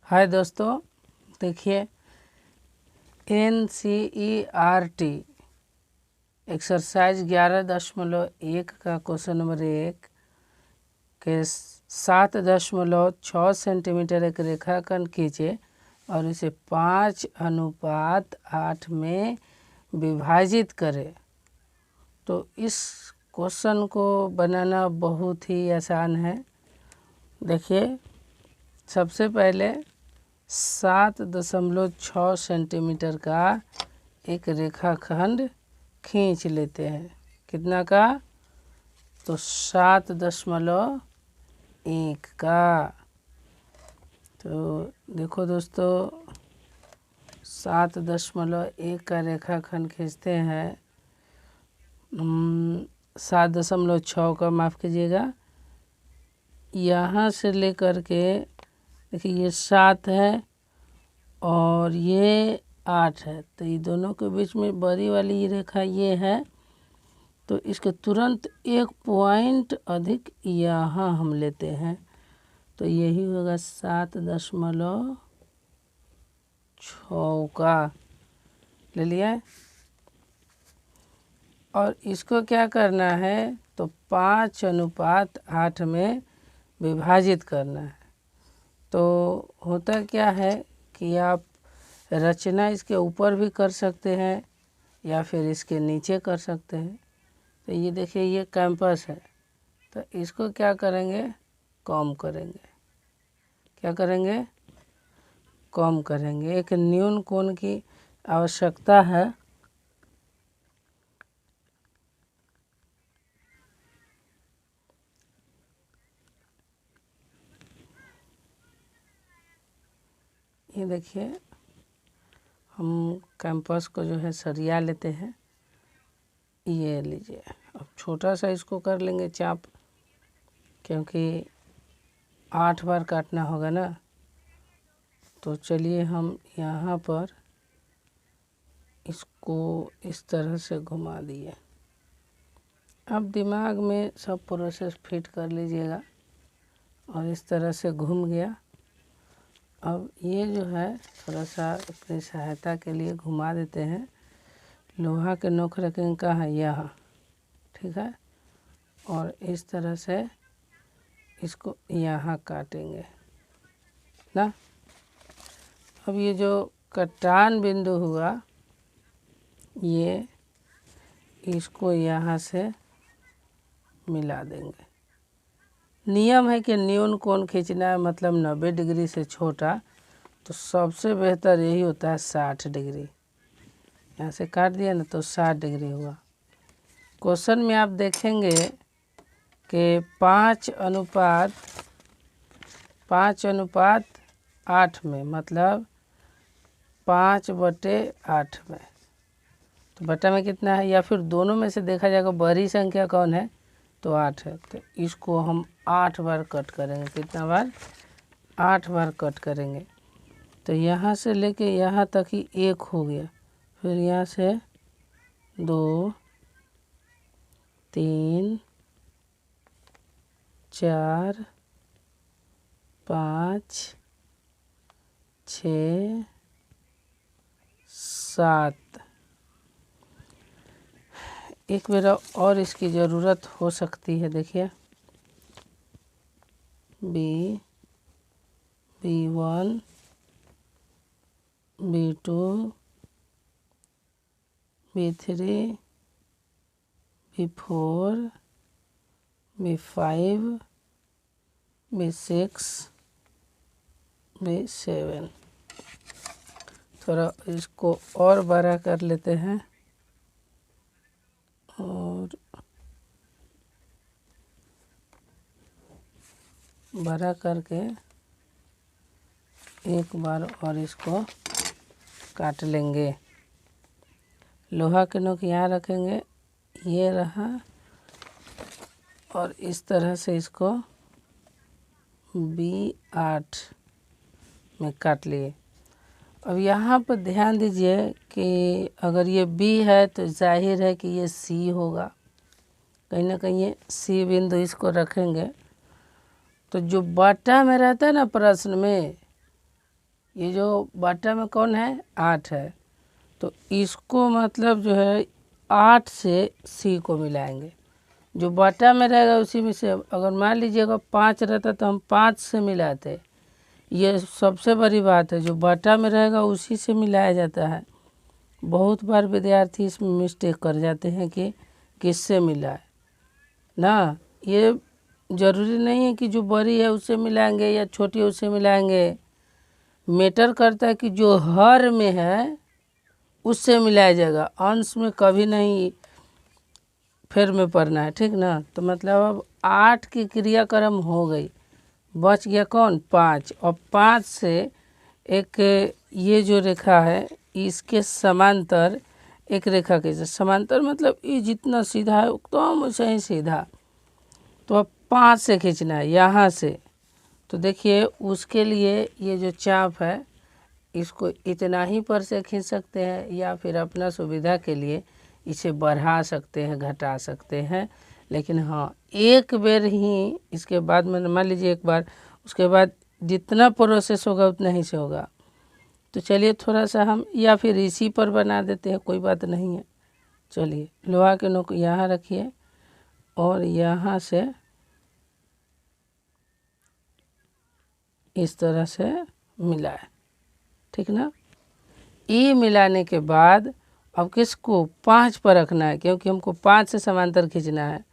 हाय दोस्तों, देखिए NCERT exercise 11.1 का क्वेश्चन नंबर 1 के 7.6 सेंटीमीटर एक रेखाखंड खींचे और इसे 5:8 में विभाजित करें। तो इस क्वेश्चन को बनाना बहुत ही आसान है। देखिए, सबसे पहले 7.6 सेंटीमीटर का एक रेखाखंड खींच लेते हैं। कितना का? तो 7.1 का। तो देखो दोस्तों, 7.1 का रेखाखंड खींचते हैं। 7.6 का, माफ़ कीजिएगा, यहाँ से लेकर के देखिए ये 7 है और ये 8 है, तो ये दोनों के बीच में बड़ी वाली रेखा ये है, तो इसके तुरंत एक पॉइंट अधिक यहाँ हम लेते हैं, तो यही होगा 7.6 का। ले लिया। और इसको क्या करना है? तो 5:8 में विभाजित करना है। तो होता क्या है कि आप रचना इसके ऊपर भी कर सकते हैं या फिर इसके नीचे कर सकते हैं। तो ये देखिए, ये कैंपस है, तो इसको क्या करेंगे? कम करेंगे। क्या करेंगे? कम करेंगे। एक न्यून कोण की आवश्यकता है। ये देखिए, हम कैंपस को जो है सरिया लेते हैं। ये लीजिए, अब छोटा सा इसको कर लेंगे चाप, क्योंकि 8 बार काटना होगा ना। तो चलिए हम यहाँ पर इसको इस तरह से घुमा दिए। अब दिमाग में सब प्रोसेस फिट कर लीजिएगा। और इस तरह से घूम गया। अब ये जो है थोड़ा सा अपनी सहायता के लिए घुमा देते हैं। लोहा के नोक रखेंगे कहाँ? यहाँ, ठीक है। और इस तरह से इसको यहाँ काटेंगे ना। अब ये जो कटान बिंदु हुआ, ये इसको यहाँ से मिला देंगे। नियम है कि न्यून कोण खींचना है, मतलब 90 डिग्री से छोटा, तो सबसे बेहतर यही होता है 60 डिग्री। यहाँ से काट दिया ना, तो 60 डिग्री हुआ। क्वेश्चन में आप देखेंगे कि 5:8 में, मतलब 5/8 में, तो बटा में कितना है? या फिर दोनों में से देखा जाएगा बड़ी संख्या कौन है? तो 8 है। तो इसको हम 8 बार कट करेंगे। कितना बार? 8 बार कट करेंगे। तो यहाँ से लेके यहाँ तक ही 1 हो गया। फिर यहाँ से 2, 3, 4, 5, 6, 7। एक बार और इसकी ज़रूरत हो सकती है। देखिए, B1, B2, B3, B4, B5, B6, B7। थोड़ा इसको और बड़ा कर लेते हैं और बड़ा करके एक बार और इसको काट लेंगे। लोहा के नोक यहाँ रखेंगे, ये रहा, और इस तरह से इसको B8 में काट लिए। अब यहाँ पर ध्यान दीजिए कि अगर ये B है तो जाहिर है कि ये C होगा। कहीं ना कहीं ये C बिंदु इसको रखेंगे। तो जो बटा में रहता है ना प्रश्न में, ये जो बटा में कौन है 8 है, तो इसको मतलब जो है 8 से सी को मिलाएंगे। जो बटा में रहेगा उसी में से, अगर मान लीजिएगा 5 रहता तो हम 5 से मिलाते। ये सबसे बड़ी बात है, जो बटा में रहेगा उसी से मिलाया जाता है। बहुत बार विद्यार्थी इसमें मिस्टेक कर जाते हैं कि किससे मिलाए ना। ये ज़रूरी नहीं है कि जो बड़ी है उससे मिलाएंगे या छोटी है उससे मिलाएंगे। मैटर करता है कि जो हर में है उससे मिलाया जाएगा, अंश में कभी नहीं फिर में पढ़ना है, ठीक ना। तो मतलब अब 8 की क्रियाक्रम हो गई, बच गया कौन 5। और 5 से एक ये जो रेखा है इसके समांतर एक रेखा खींचे। समांतर मतलब ये जितना सीधा है एकदम वैसे ही सीधा, तो अब 5 से खींचना है यहाँ से। तो देखिए उसके लिए ये जो चाप है इसको इतना ही पर से खींच सकते हैं, या फिर अपना सुविधा के लिए इसे बढ़ा सकते हैं, घटा सकते हैं। लेकिन हाँ एक बार ही, इसके बाद में मान लीजिए एक बार, उसके बाद जितना प्रोसेस होगा उतना ही से होगा। तो चलिए थोड़ा सा हम या फिर इसी पर बना देते हैं, कोई बात नहीं है। चलिए लोहा के नोक यहाँ रखिए और यहाँ से इस तरह से मिलाए, ठीक ना। ई मिलाने के बाद अब किसको 5 पर रखना है, क्योंकि हमको 5 से समांतर खींचना है।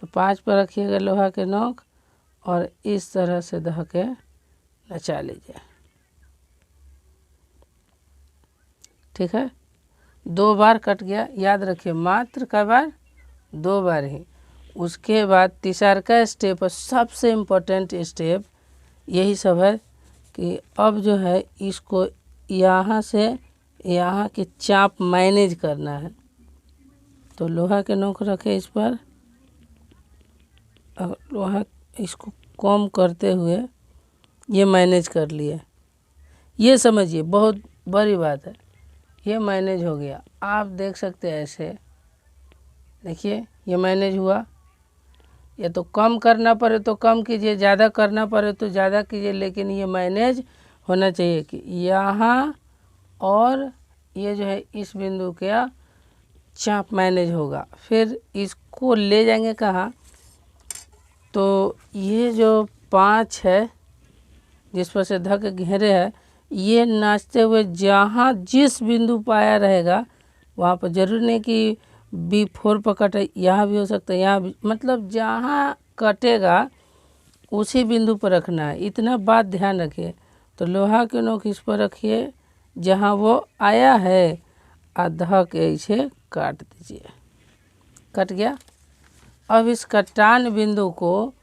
तो 5 पर रखिएगा लोहा के नोक और इस तरह से दह के नचा लीजिए, ठीक है। 2 बार कट गया, याद रखिए मात्र कई बार 2 बार ही। उसके बाद तीसरा का स्टेप है, सबसे इम्पोर्टेंट स्टेप यही सब है कि अब जो है इसको यहाँ से यहाँ की चाप मैनेज करना है। तो लोहा के नोक रखे इस पर, लोहा इसको कम करते हुए ये मैनेज कर लिए। ये समझिए बहुत बड़ी बात है, ये मैनेज हो गया। आप देख सकते हैं ऐसे, देखिए ये मैनेज हुआ। या तो कम करना पड़े तो कम कीजिए, ज़्यादा करना पड़े तो ज़्यादा कीजिए, लेकिन ये मैनेज होना चाहिए कि यहाँ और ये जो है इस बिंदु का चाप मैनेज होगा। फिर इसको ले जाएंगे कहाँ, तो ये जो 5 है जिस पर से धक घेरे है, ये नाचते हुए जहाँ जिस बिंदु पाया रहेगा वहाँ पर, जरूरी नहीं कि B4 पर कटे, यहाँ भी हो सकता है, यहाँ भी, मतलब जहाँ कटेगा उसी बिंदु पर रखना है। इतना बात ध्यान रखिए। तो लोहा के नोक इस पर रखिए जहाँ वो आया है, आधा के इसे काट दीजिए। कट गया। अब इस कटान बिंदु को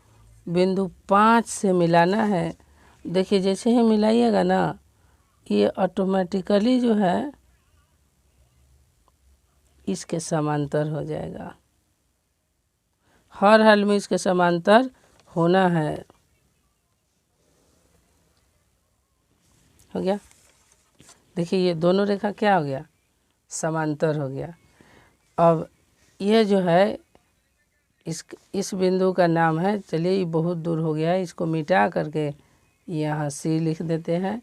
बिंदु 5 से मिलाना है। देखिए जैसे ही मिलाइएगा ना, ये ऑटोमेटिकली जो है इसके समांतर हो जाएगा। हर हाल में इसके समांतर होना है। हो गया। देखिए ये दोनों रेखा क्या हो गया, समांतर हो गया। अब ये जो है इस बिंदु का नाम है, चलिए ये बहुत दूर हो गया है, इसको मिटा करके यहाँ C लिख देते हैं।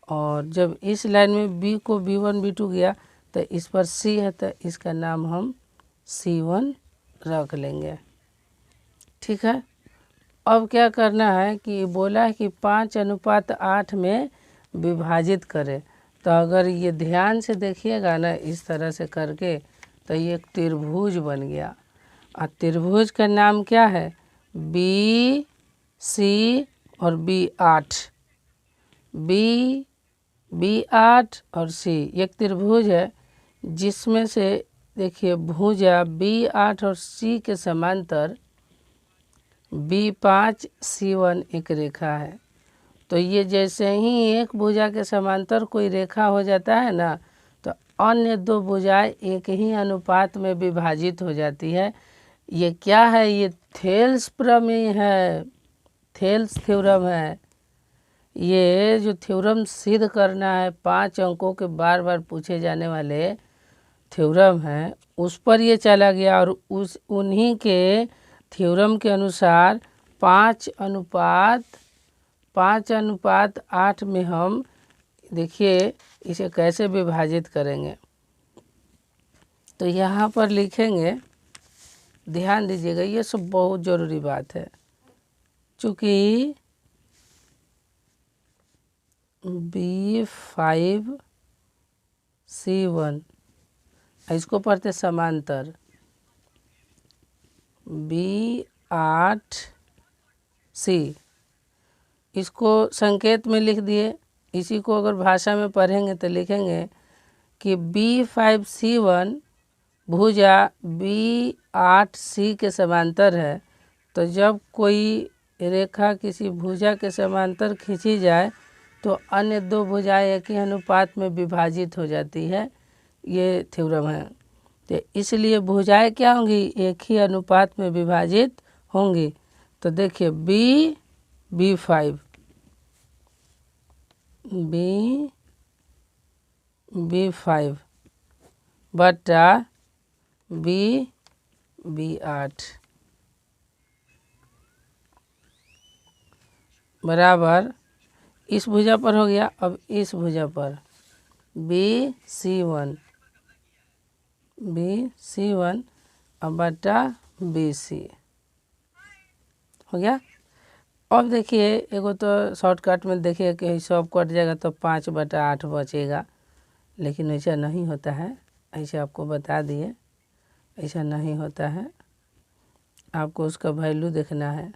और जब इस लाइन में B को B1 B2 गया तो इस पर C है, तो इसका नाम हम C1 रख लेंगे, ठीक है। अब क्या करना है कि बोला है कि 5:8 में विभाजित करें। तो अगर ये ध्यान से देखिएगा ना इस तरह से करके, तो ये एक त्रिभुज बन गया। और त्रिभुज का नाम क्या है, BC और B8। B8 और C एक त्रिभुज है जिसमें से देखिए भुजा B8 और C के समांतर B5 C1 एक रेखा है। तो ये जैसे ही एक भुजा के समांतर कोई रेखा हो जाता है ना, तो अन्य 2 भुजाएं एक ही अनुपात में विभाजित हो जाती है। ये क्या है, ये थेल्स प्रमेय है, थेल्स थ्योरम है। ये जो थ्योरम सिद्ध करना है, 5 अंकों के बार बार पूछे जाने वाले थ्योरम है, उस पर ये चला गया। और उन्हीं के थ्योरम के अनुसार 5:8 में हम देखिए इसे कैसे विभाजित करेंगे। तो यहाँ पर लिखेंगे, ध्यान दीजिएगा, ये सब बहुत ज़रूरी बात है। चूँकि B5C1 इसको पढ़ते समांतर, B8C इसको संकेत में लिख दिए। इसी को अगर भाषा में पढ़ेंगे तो लिखेंगे कि B5C1 भुजा B8C के समांतर है। तो जब कोई रेखा किसी भुजा के समांतर खींची जाए तो अन्य दो भुजाएं एक ही अनुपात में विभाजित हो जाती है, ये थ्योरम है। तो इसलिए भुजाएं क्या होंगी, एक ही अनुपात में विभाजित होंगी। तो देखिए B5 B5 बटा B8 बराबर, इस भुजा पर हो गया। अब इस भुजा पर BC1 अब बटा BC हो गया। अब देखिए एगो तो शॉर्टकट में देखिए कि सब कट जाएगा तो 5/8 बचेगा, लेकिन ऐसा नहीं होता है। ऐसे आपको बता दिए, ऐसा नहीं होता है। आपको उसका वैल्यू देखना है।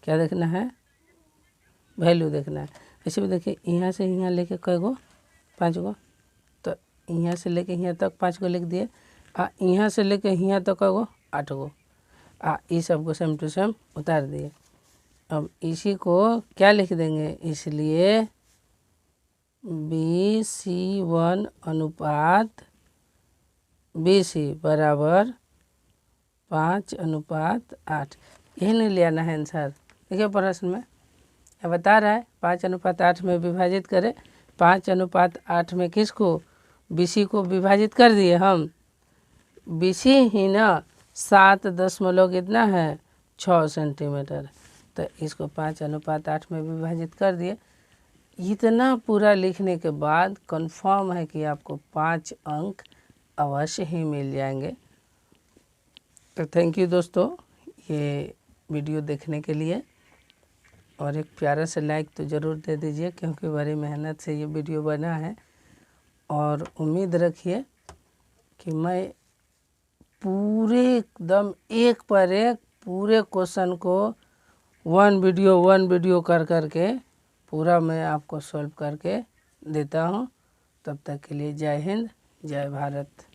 क्या देखना है, वैल्यू देखना है। ऐसे भी देखिए यहाँ से यहाँ लेके कई गो, 5 गो, तो यहाँ से लेके यहाँ तक 5 गो लिख दिए। यहाँ से लेके यहाँ तक कई गो, 8 गो। इस सब को सेम टू सेम उतार दिए। अब इसी को क्या लिख देंगे, इसलिए BC1 अनुपात BC बराबर 5/8। यही नहीं ले आना है आंसर। देखिए प्रश्न में बता रहा है 5/8 में विभाजित करें। 5/8 में किसको, BC को विभाजित कर दिए हम। BC ही ना 7 कितना है, 6 सेंटीमीटर। तो इसको 5/8 में विभाजित कर दिए। इतना पूरा लिखने के बाद कंफर्म है कि आपको 5 अंक अवश्य ही मिल जाएंगे। तो थैंक यू दोस्तों ये वीडियो देखने के लिए, और एक प्यारा सा लाइक तो ज़रूर दे दीजिए, क्योंकि बड़ी मेहनत से ये वीडियो बना है। और उम्मीद रखिए कि मैं पूरे एकदम एक पर एक पूरे क्वेश्चन को वन वीडियो कर करके पूरा मैं आपको सॉल्व करके देता हूँ। तब तक के लिए जय हिंद, जय भारत।